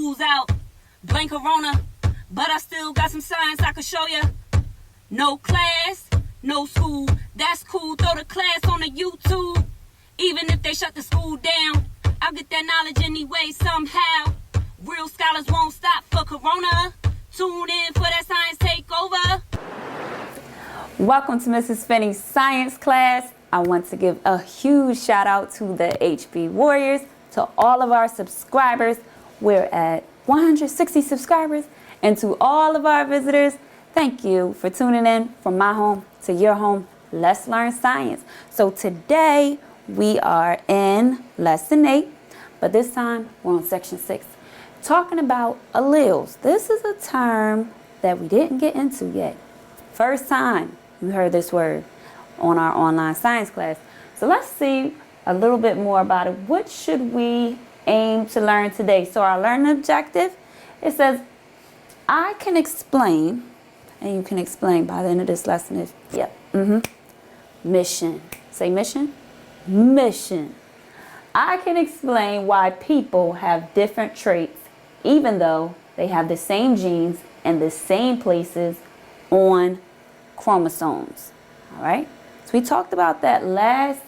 school's out, blame corona, but I still got some science I could show ya. No class, no school, that's cool, throw the class on the YouTube. Even if they shut the school down, I'll get that knowledge anyway somehow. Real scholars won't stop for corona. Tune in for that science takeover. Welcome to Mrs.Finney's science class. I want to give a huge shout out to the HB Warriors, to all of our subscribers. We're at 160 subscribers. And to all of our visitors, thank you for tuning in from my home to your home. Let's learn science. So today we are in lesson 8, but this time we're on section 6, talking about alleles. This is a term that we didn't get into yet. First time you heard this word on our online science class. So let's see a little bit more about it. What should we aim to learn today? So our learning objective, it says, I can explain, and you can explain by the end of this lesson is, mission. Say mission. Mission. I can explain why people have different traits, even though they have the same genes and the same places on chromosomes. All right. So we talked about that last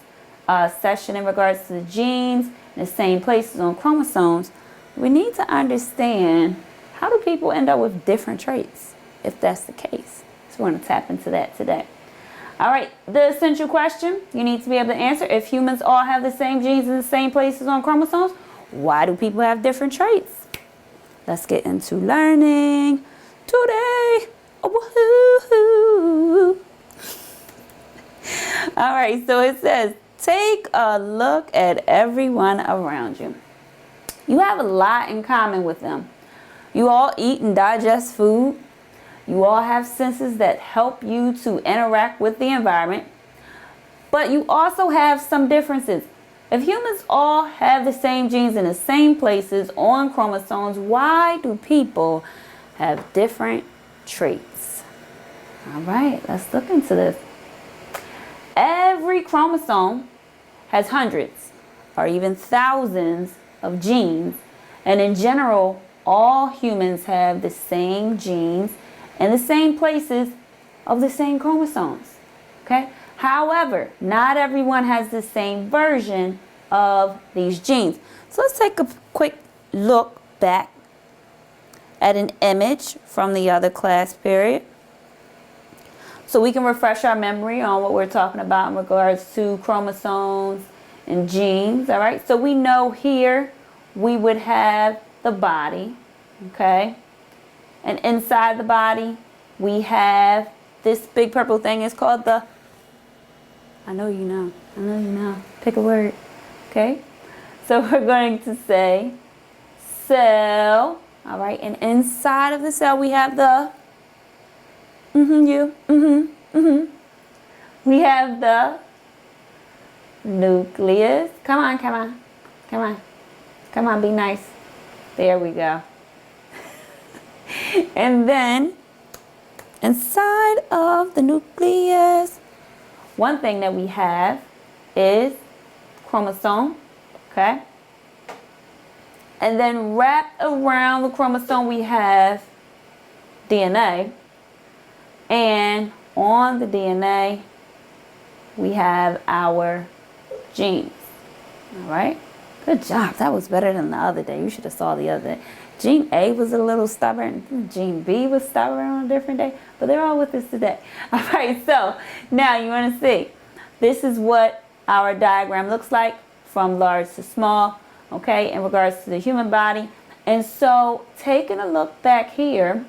session in regards to the genes and the same places on chromosomes. We need to understand, how do people end up with different traits if that's the case? So we're going to tap into that today. All right, the essential question you need to be able to answer: if humans all have the same genes in the same places on chromosomes, why do people have different traits? Let's get into learning today. Woohoo! All right, so it says, take a look at everyone around you. You have a lot in common with them. You all eat and digest food. You all have senses that help you to interact with the environment. But you also have some differences. If humans all have the same genes in the same places on chromosomes, why do people have different traits? All right, let's look into this. Every chromosome has hundreds or even thousands of genes, and in general, all humans have the same genes and the same places of the same chromosomes. Okay? However, not everyone has the same version of these genes. So let's take a quick look back at an image from the other class period, so we can refresh our memory on what we're talking about in regards to chromosomes and genes. All right, so we know here we would have the body, okay? And inside the body, we have this big purple thing. It's called the, I know you know. Pick a word, okay? So we're going to say cell, all right? And inside of the cell, we have the, we have the nucleus. Come on, be nice. There we go. And then inside of the nucleus, one thing that we have is chromosome, okay? And then wrapped around the chromosome we have DNA. And on the DNA, we have our genes. All right? Good job. That was better than the other day. You should have saw the other day. Gene A was a little stubborn. Gene B was stubborn on a different day. But they're all with us today. All right, so now you want to see. This is what our diagram looks like from large to small, okay, in regards to the human body. And so taking a look back here,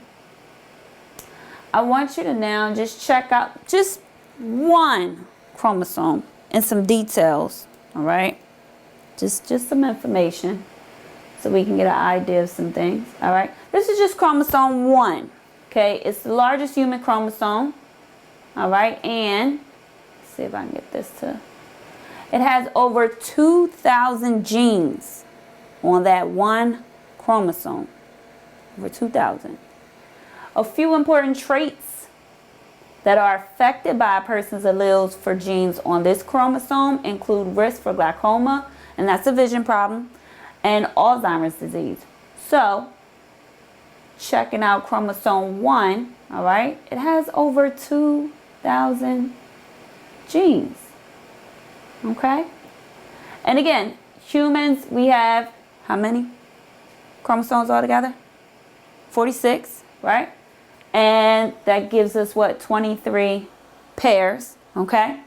I want you to now just check out just one chromosome and some details, all right? Just some information so we can get an idea of some things, all right? This is just chromosome 1, okay? It's the largest human chromosome, all right? And let's see if I can get this to, it has over 2,000 genes on that one chromosome, over 2,000. A few important traits that are affected by a person's alleles for genes on this chromosome include risk for glaucoma, and that's a vision problem, and Alzheimer's disease. So checking out chromosome 1, all right, it has over 2,000 genes, okay? And again, humans, we have how many chromosomes altogether? 46, right? And that gives us what, 23 pairs, okay?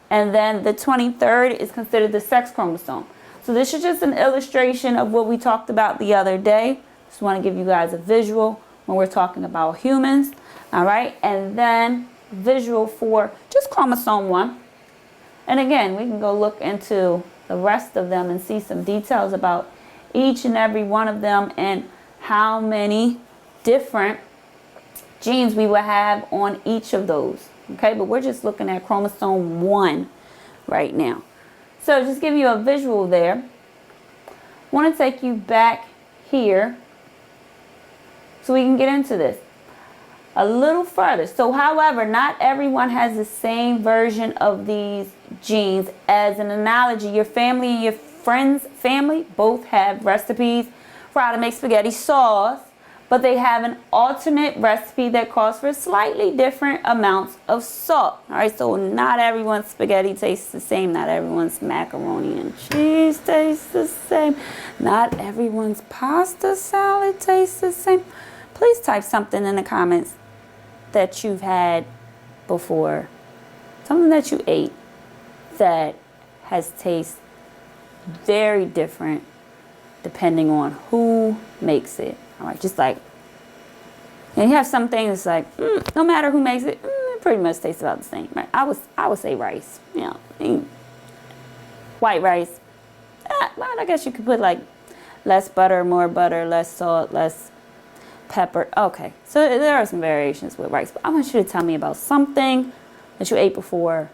And then the 23rd is considered the sex chromosome. So this is just an illustration of what we talked about the other day. Just want to give you guys a visual when we're talking about humans, all right? And then visual for just chromosome 1. And again, we can go look into the rest of them and see some details about each and every one of them and how many different genes we will have on each of those. Okay, but we're just looking at chromosome 1 right now. So just give you a visual there. I want to take you back here so we can get into this a little further. So however, not everyone has the same version of these genes. As an analogy, your family and your friends' family both have recipes for how to make spaghetti sauce, but they have an alternate recipe that calls for slightly different amounts of salt. All right, so not everyone's spaghetti tastes the same. Not everyone's macaroni and cheese tastes the same. Not everyone's pasta salad tastes the same. Please type something in the comments that you've had before, something that you ate that has tasted very different depending on who makes it. All right, just like, and you have some things like, no matter who makes it, it pretty much tastes about the same. Right? I would say rice. You know, white rice. Well, I guess you could put like less butter, more butter, less salt, less pepper. Okay, so there are some variations with rice, but I want you to tell me about something that you ate before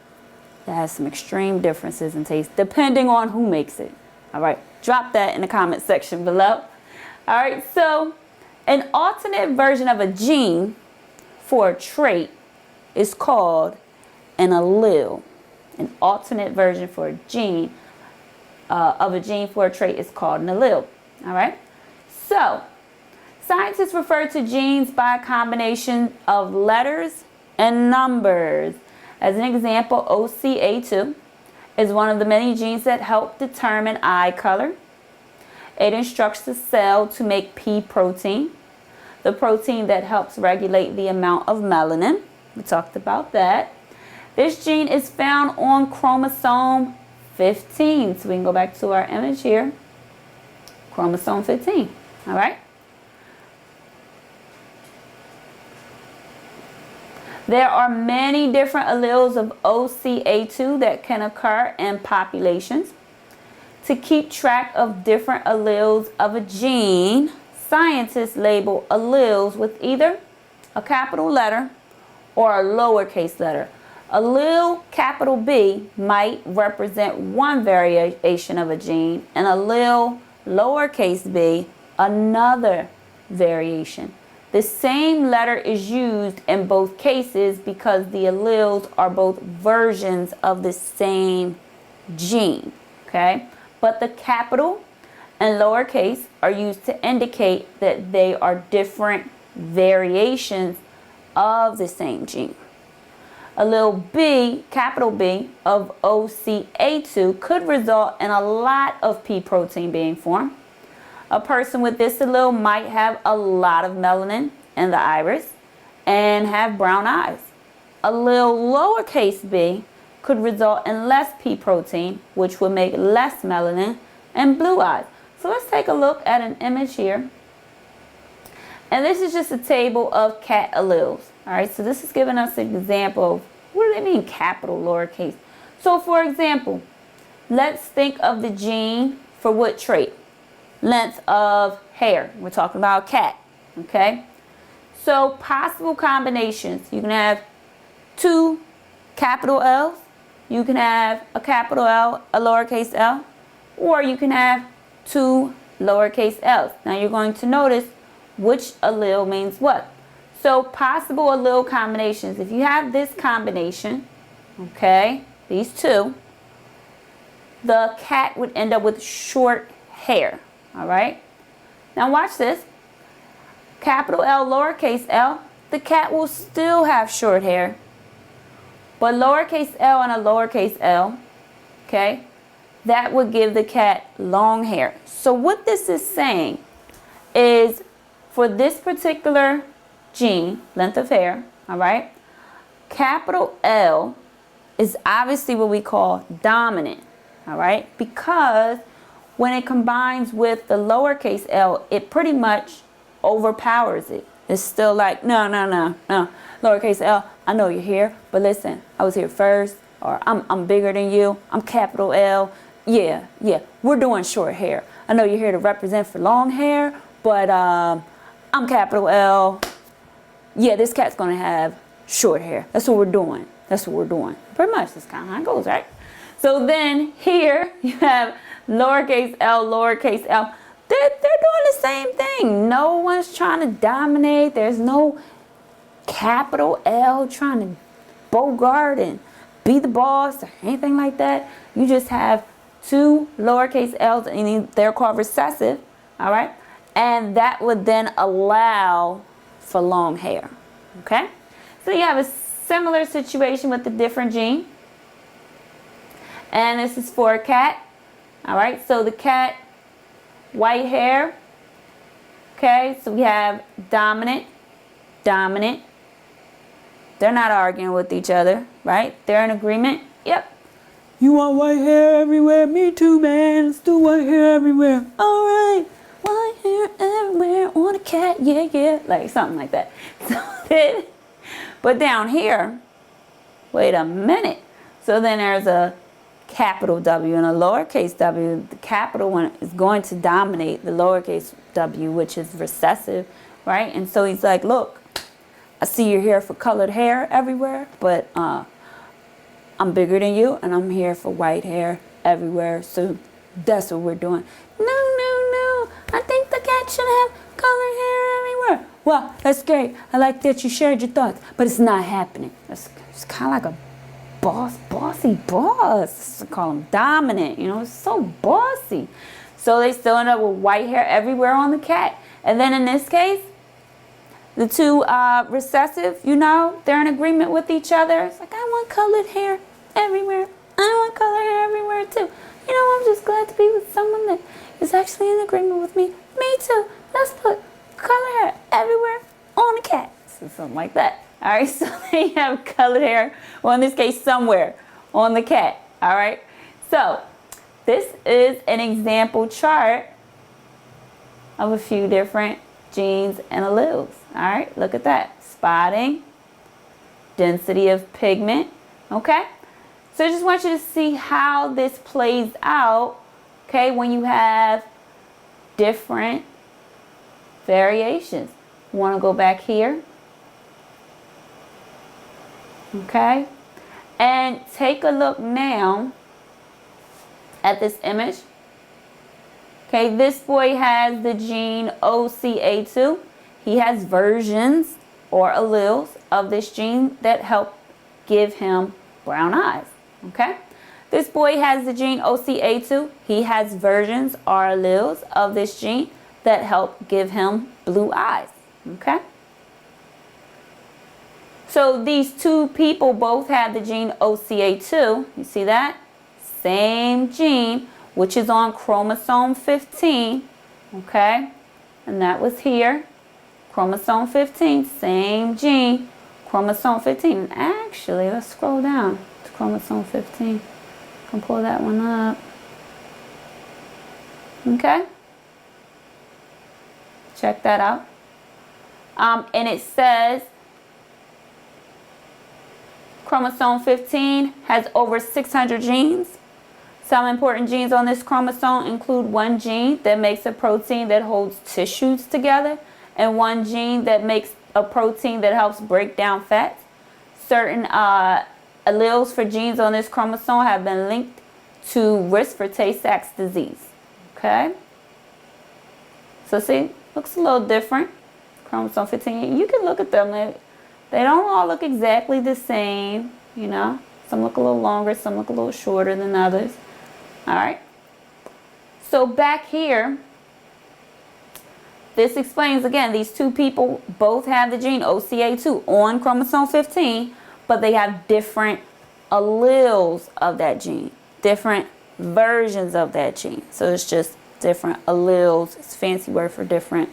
that has some extreme differences in taste depending on who makes it. All right, drop that in the comment section below. All right, so an alternate version of a gene for a trait is called an allele. An alternate version for a gene of a gene for a trait is called an allele. All right, so scientists refer to genes by a combination of letters and numbers. As an example, OCA2 is one of the many genes that help determine eye color. It instructs the cell to make P protein, the protein that helps regulate the amount of melanin. We talked about that. This gene is found on chromosome 15. So we can go back to our image here. Chromosome 15. All right. There are many different alleles of OCA2 that can occur in populations. To keep track of different alleles of a gene, scientists label alleles with either a capital letter or a lowercase letter. Allele capital B might represent one variation of a gene, and allele lowercase b another variation. The same letter is used in both cases because the alleles are both versions of the same gene, okay? But the capital and lowercase are used to indicate that they are different variations of the same gene. Allele B, capital B, of OCA2 could result in a lot of P protein being formed. A person with this allele might have a lot of melanin in the iris and have brown eyes. Allele lowercase b could result in less P protein, which would make less melanin and blue eyes. So let's take a look at an image here. And this is just a table of cat alleles. All right, so this is giving us an example of what do they mean capital lowercase. So for example, let's think of the gene for what trait? Length of hair. We're talking about cat, okay? So possible combinations. You can have two capital L's. You can have a capital L, a lowercase l, or you can have two lowercase l's. Now you're going to notice which allele means what. So possible allele combinations. If you have this combination, okay, these two, the cat would end up with short hair. All right. Now watch this. capital L, lowercase l, the cat will still have short hair. But lowercase l and a lowercase l, okay, that would give the cat long hair. So what this is saying is for this particular gene, length of hair, all right, capital L is obviously what we call dominant, all right, because when it combines with the lowercase l, it pretty much overpowers it. It's still like, no, lowercase l, I know you're here, but listen, I was here first, or I'm bigger than you, I'm capital L, yeah, we're doing short hair. I know you're here to represent for long hair, but I'm capital L, yeah, this cat's gonna have short hair. That's what we're doing. Pretty much, that's kind of how it goes, right? So then here you have lowercase l, lowercase l. They're doing the same thing. No one's trying to dominate. There's no capital L trying to bogart and be the boss or anything like that. You just have two lowercase l's, and they're called recessive, all right? And that would then allow for long hair, okay? So you have a similar situation with a different gene. And this is for a cat, all right? So the cat, white hair, okay? So we have dominant. They're not arguing with each other, right? They're in agreement. Yep. You want white hair everywhere? Me too, man. Let's do white hair everywhere. All right. White hair everywhere on a cat. Yeah. Like something like that. So then, but down here, wait a minute. So then there's a capital W and a lowercase w. The capital one is going to dominate the lowercase w, which is recessive, right? And so he's like, look, I see you're here for colored hair everywhere, but I'm bigger than you, and I'm here for white hair everywhere. So that's what we're doing. No. I think the cat should have colored hair everywhere. Well, that's great. I like that you shared your thoughts, but it's not happening. It's kind of like a bossy boss. I call him dominant. You know, it's so bossy. So they still end up with white hair everywhere on the cat. And then in this case, the two recessive, you know, they're in agreement with each other. It's like, I want colored hair everywhere. I want colored hair everywhere too. You know, I'm just glad to be with someone that is actually in agreement with me. Me too. Let's put colored hair everywhere on the cat. So something like that. All right, so they have colored hair, well, in this case, somewhere on the cat. All right, so this is an example chart of a few different genes and alleles. All right, look at that. Spotting, density of pigment, okay? So I just want you to see how this plays out, okay, when you have different variations. You want to go back here, okay? And take a look now at this image. Okay, this boy has the gene OCA2. He has versions or alleles of this gene that help give him brown eyes. Okay, this boy has the gene OCA2. He has versions or alleles of this gene that help give him blue eyes. Okay, so these two people both have the gene OCA2. You see that? Same gene, which is on chromosome 15. Okay, and that was here. Chromosome 15, same gene, chromosome 15. Actually, let's scroll down to chromosome 15. I can pull that one up. Okay, check that out. And it says chromosome 15 has over 600 genes. Some important genes on this chromosome include one gene that makes a protein that holds tissues together, and one gene that makes a protein that helps break down fats. Certain alleles for genes on this chromosome have been linked to risk for Tay-Sachs disease. Okay? So see, looks a little different. Chromosome 15, you can look at them. They don't all look exactly the same, you know. Some look a little longer, some look a little shorter than others. All right? So back here, this explains, again, these two people both have the gene OCA2 on chromosome 15, but they have different alleles of that gene, different versions of that gene. So it's just different alleles. It's a fancy word for different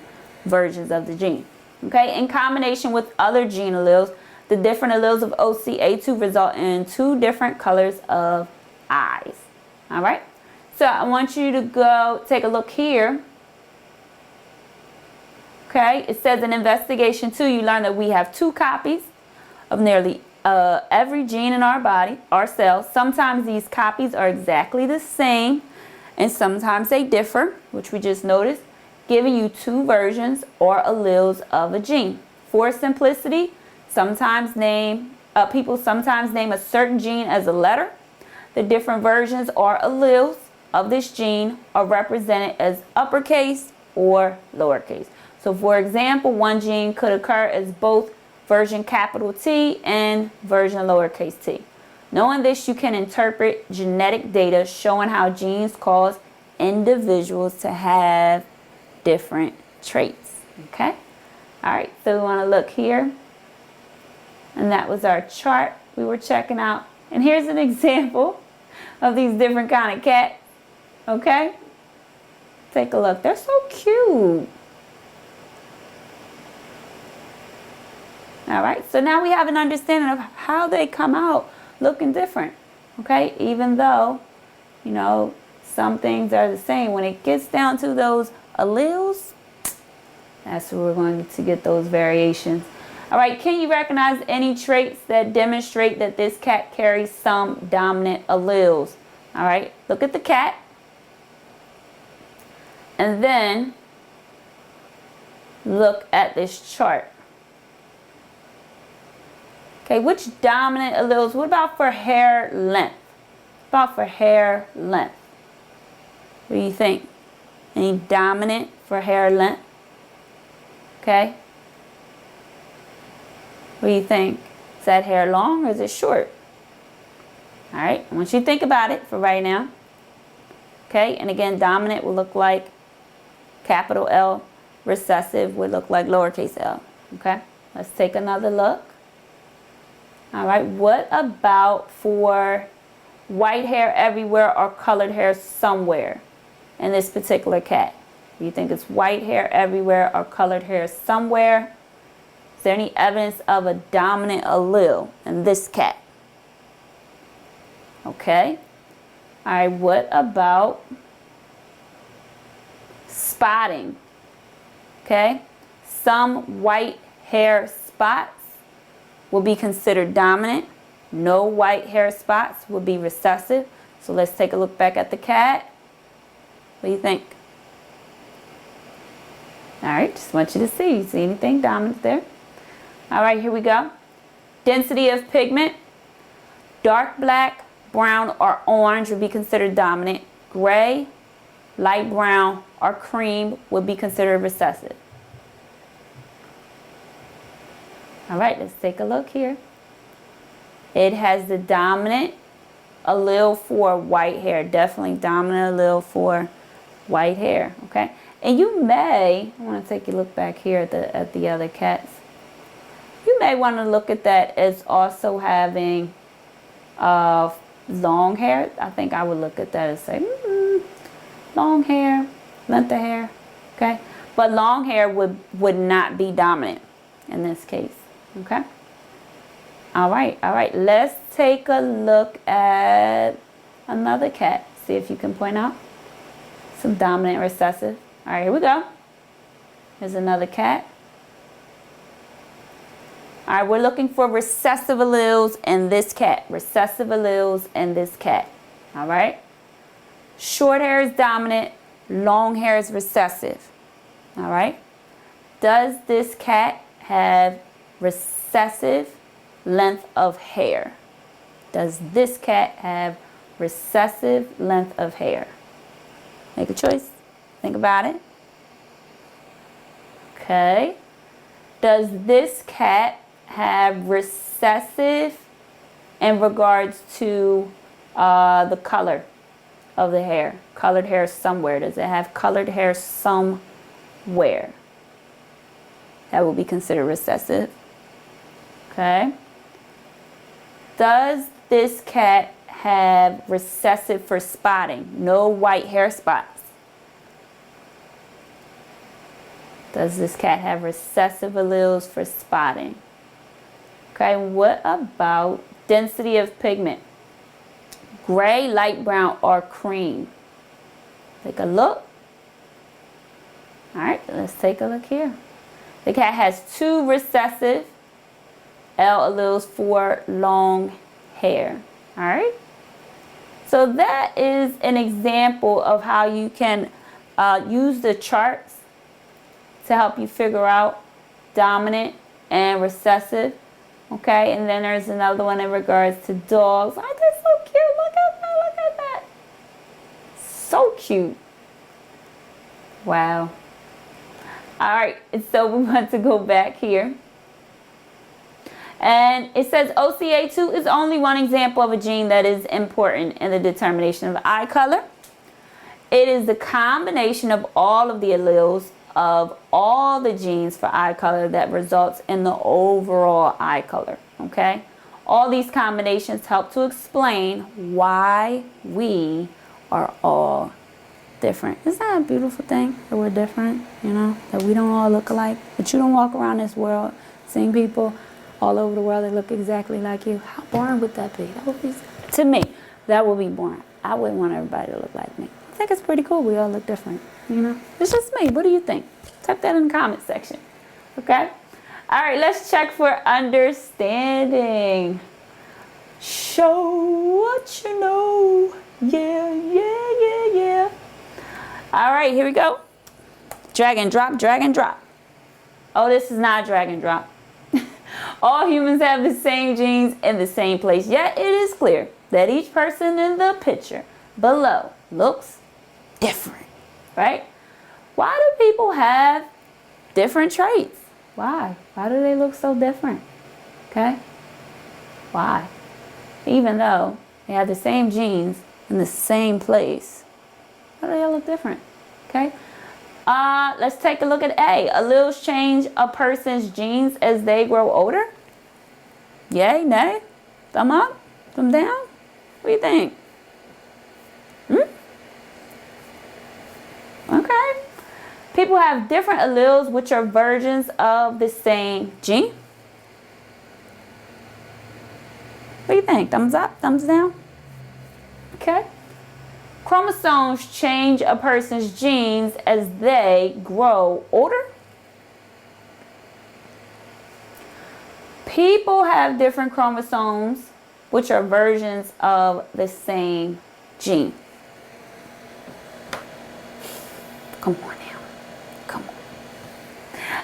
versions of the gene. Okay, in combination with other gene alleles, the different alleles of OCA2 result in two different colors of eyes. All right, so I want you to go take a look here. Okay, it says in investigation 2, you learn that we have 2 copies of nearly every gene in our body, our cells. Sometimes these copies are exactly the same, and sometimes they differ, which we just noticed, giving you 2 versions or alleles of a gene. For simplicity, people sometimes name a certain gene as a letter. The different versions or alleles of this gene are represented as uppercase or lowercase. So for example, one gene could occur as both version capital T and version lowercase t. Knowing this, you can interpret genetic data showing how genes cause individuals to have different traits. Okay? All right, so we want to look here. And that was our chart we were checking out. And here's an example of these different kind of cats. Okay? Take a look. They're so cute. All right, so now we have an understanding of how they come out looking different. Okay, even though, you know, some things are the same, when it gets down to those alleles, that's where we're going to get those variations. All right, can you recognize any traits that demonstrate that this cat carries some dominant alleles? All right, look at the cat. And then look at this chart. Okay, which dominant alleles? What about for hair length? What about for hair length? What do you think? Any dominant for hair length? Okay. What do you think? Is that hair long or is it short? All right, I want you to think about it for right now. Okay, and again, dominant will look like capital L. Recessive would look like lowercase l. Okay, let's take another look. All right, what about for white hair everywhere or colored hair somewhere in this particular cat? Do you think it's white hair everywhere or colored hair somewhere? Is there any evidence of a dominant allele in this cat? Okay. All right, what about spotting? Okay, some white hair spots will be considered dominant. No white hair spots will be recessive. So let's take a look back at the cat. What do you think? All right, just want you to see. You see anything dominant there? All right, here we go. Density of pigment. Dark black, brown, or orange would be considered dominant. Gray, light brown, or cream would be considered recessive. All right, let's take a look here. It has the dominant allele for white hair. Definitely dominant allele for white hair. Okay, and you may, I want to take a look back here at the other cats. You may want to look at that as also having long hair. I think I would look at that and say long hair, length of hair. Okay, but long hair would not be dominant in this case. Okay. All right. Let's take a look at another cat. See if you can point out some dominant recessive. All right, here we go. Here's another cat. All right, we're looking for recessive alleles in this cat. Recessive alleles in this cat. All right. Short hair is dominant. Long hair is recessive. All right. Does this cat have recessive length of hair? Does this cat have recessive length of hair? Make a choice. Think about it. Okay. Does this cat have recessive in regards to the color of the hair? Colored hair somewhere. Does it have colored hair somewhere? that will be considered recessive. Okay. Does this cat have recessive for spotting? No white hair spots. Does this cat have recessive alleles for spotting? Okay, what about density of pigment? Gray, light brown, or cream? Take a look. All right, let's take a look here. The cat has 2 recessive L alleles for long hair. All right. So that is an example of how you can use the charts to help you figure out dominant and recessive. Okay, and then there's another one in regards to dogs. Aren't they so cute? Look at that, look at that. So cute. Wow. All right, so we want to go back here. And it says OCA2 is only one example of a gene that is important in the determination of eye color. It is the combination of all of the alleles of all the genes for eye color that results in the overall eye color. Okay? All these combinations help to explain why we are all different. Isn't that a beautiful thing that we're different? You know, that we don't all look alike. That you don't walk around this world seeing people all over the world that look exactly like you. How boring would that be? That would be, to me, that would be boring. I wouldn't want everybody to look like me. I think it's pretty cool we all look different, you know? It's just me. What do you think? Type that in the comment section, okay? All right, let's check for understanding. Show what you know. Yeah, yeah, yeah, yeah. All right, here we go. Drag and drop, drag and drop. Oh, this is not drag and drop. All humans have the same genes in the same place, yet it is clear that each person in the picture below looks different, right? Why do people have different traits? Why? Why do they look so different? Okay? Why? Even though they have the same genes in the same place, why do they look different? Okay? Let's take a look at A. Alleles change a person's genes as they grow older. Yay, nay? Thumb up? Thumb down? What do you think? Okay. People have different alleles which are versions of the same gene. What do you think? Thumbs up? Thumbs down? Okay. Chromosomes change a person's genes as they grow older. People have different chromosomes, which are versions of the same gene. Come on now. Come on.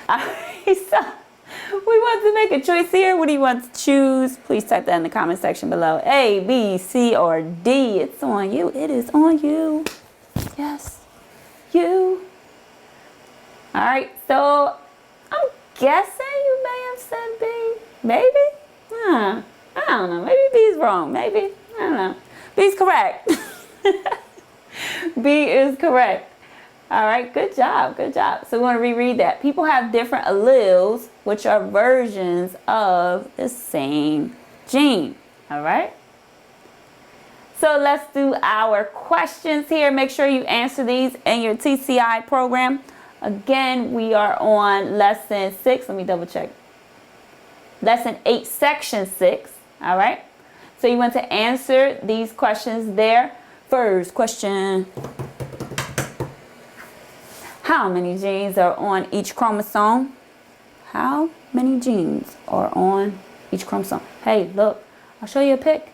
All right, so we want to make a choice here. What do you want to choose? Please type that in the comment section below. A, B, C, or D. It's on you. It is on you. Yes, you. All right, so I'm guessing you may have said B. Maybe? I don't know. Maybe B is wrong. Maybe. I don't know. B is correct. B is correct. All right, good job, good job. So we want to reread that. People have different alleles, which are versions of the same gene. All right? So let's do our questions here. Make sure you answer these in your TCI program. Again, we are on lesson 6. Let me double check. Lesson 8, section 6. All right? So you want to answer these questions there. First question. How many genes are on each chromosome? How many genes are on each chromosome? Hey, look, I'll show you a pic.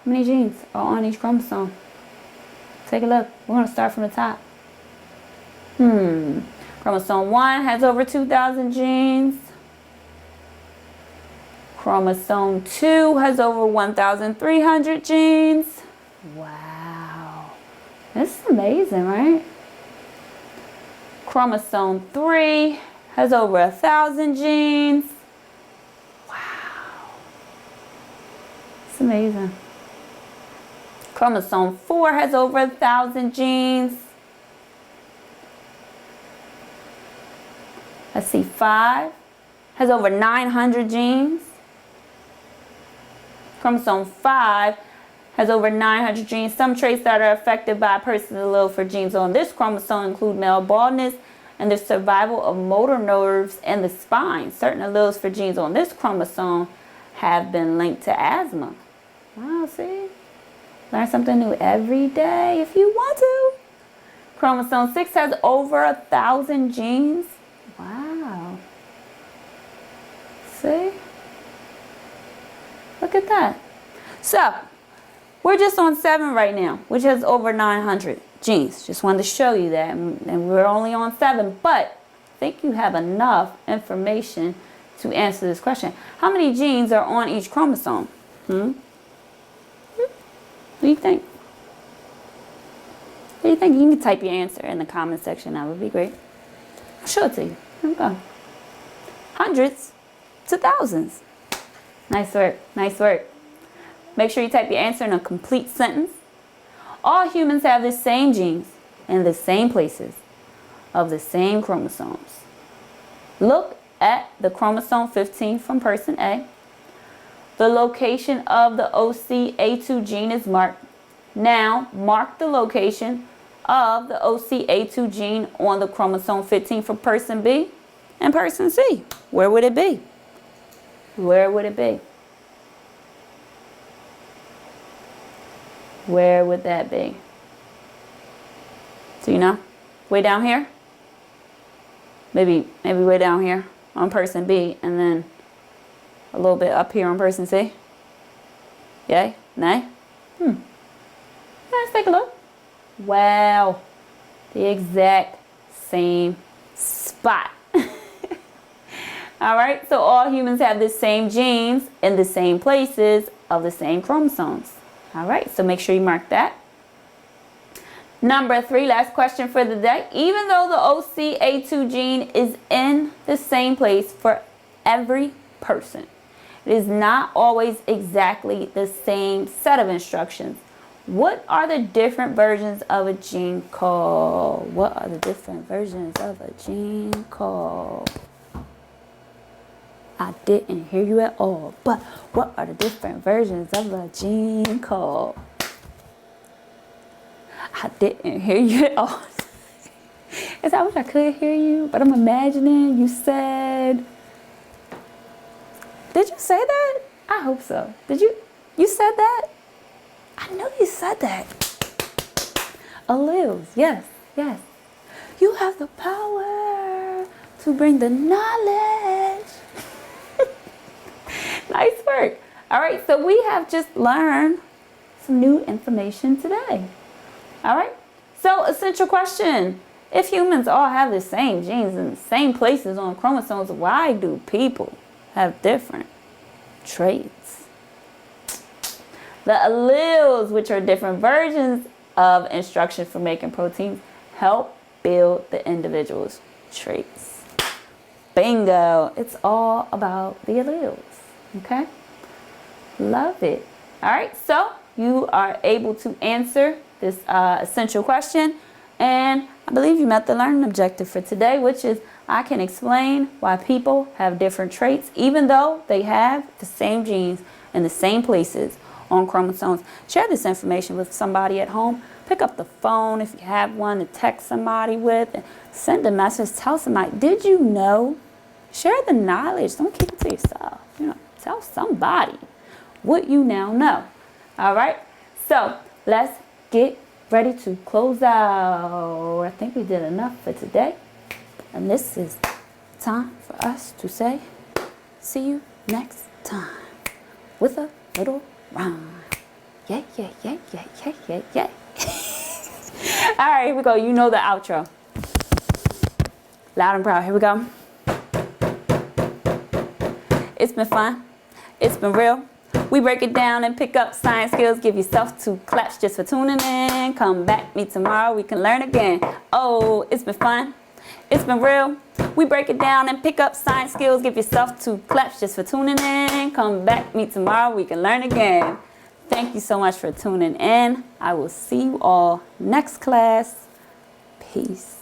How many genes are on each chromosome? Take a look. We're going to start from the top. Chromosome 1 has over 2,000 genes. Chromosome 2 has over 1,300 genes. Wow. This is amazing, right? Chromosome 3 has over 1,000 genes. Wow. It's amazing. Chromosome 4 has over 1,000 genes. Let's see, 5 has over 900 genes. Chromosome 5 has over 900 genes. Some traits that are affected by a person's allele for genes on this chromosome include male baldness and the survival of motor nerves and the spine. Certain alleles for genes on this chromosome have been linked to asthma. Wow, see? Learn something new every day if you want to. Chromosome 6 has over 1,000 genes. Wow. See? Look at that. So, we're just on 7 right now, which has over 900 genes. Just wanted to show you that. And we're only on 7, but I think you have enough information to answer this question. How many genes are on each chromosome? What do you think? What do you think? You can type your answer in the comment section. That would be great. I'll show it to you. Here we go. Hundreds to thousands. Nice work. Nice work. Make sure you type your answer in a complete sentence. All humans have the same genes in the same places of the same chromosomes. Look at the chromosome 15 from person A. The location of the OCA2 gene is marked. Now, mark the location of the OCA2 gene on the chromosome 15 for person B and person C. Where would it be? Where would it be? Where would that be? Do you know? Way down here? Maybe way down here on person B, and then a little bit up here on person C. Yay? Nay? Let's take a look. Wow. The exact same spot. Alright, so all humans have the same genes in the same places of the same chromosomes. Alright, so make sure you mark that. Number 3, last question for the day. Even though the OCA2 gene is in the same place for every person, it is not always exactly the same set of instructions. What are the different versions of a gene called? What are the different versions of a gene called? I didn't hear you at all. But what are the different versions of a gene called? I didn't hear you at all. Is I wish I could hear you, but I'm imagining you said. Did you say that? I hope so. Did you? You said that? I know you said that. Alleles. Yes, yes. You have the power to bring the knowledge. Nice work. All right, so we have just learned some new information today. All right, so essential question. If humans all have the same genes in the same places on chromosomes, why do people have different traits? The alleles, which are different versions of instructions for making proteins, help build the individual's traits. Bingo. It's all about the alleles. Okay? Love it. All right, so you are able to answer this essential question, and I believe you met the learning objective for today, which is I can explain why people have different traits even though they have the same genes in the same places on chromosomes. Share this information with somebody at home. Pick up the phone if you have one to text somebody with, and send a message. Tell somebody, did you know? Share the knowledge. Don't keep it to yourself. You know, tell somebody what you now know. All right? So let's get ready to close out. I think we did enough for today. And this is time for us to say, see you next time with a little rhyme. Yeah, yeah, yeah, yeah, yeah, yeah, yeah. All right, here we go. You know the outro. Loud and proud. Here we go. It's been fun. It's been real. We break it down and pick up science skills. Give yourself 2 claps just for tuning in. Come back, me tomorrow. We can learn again. Oh, it's been fun. It's been real. We break it down and pick up science skills. Give yourself 2 claps just for tuning in. Come back, me tomorrow. We can learn again. Thank you so much for tuning in. I will see you all next class. Peace.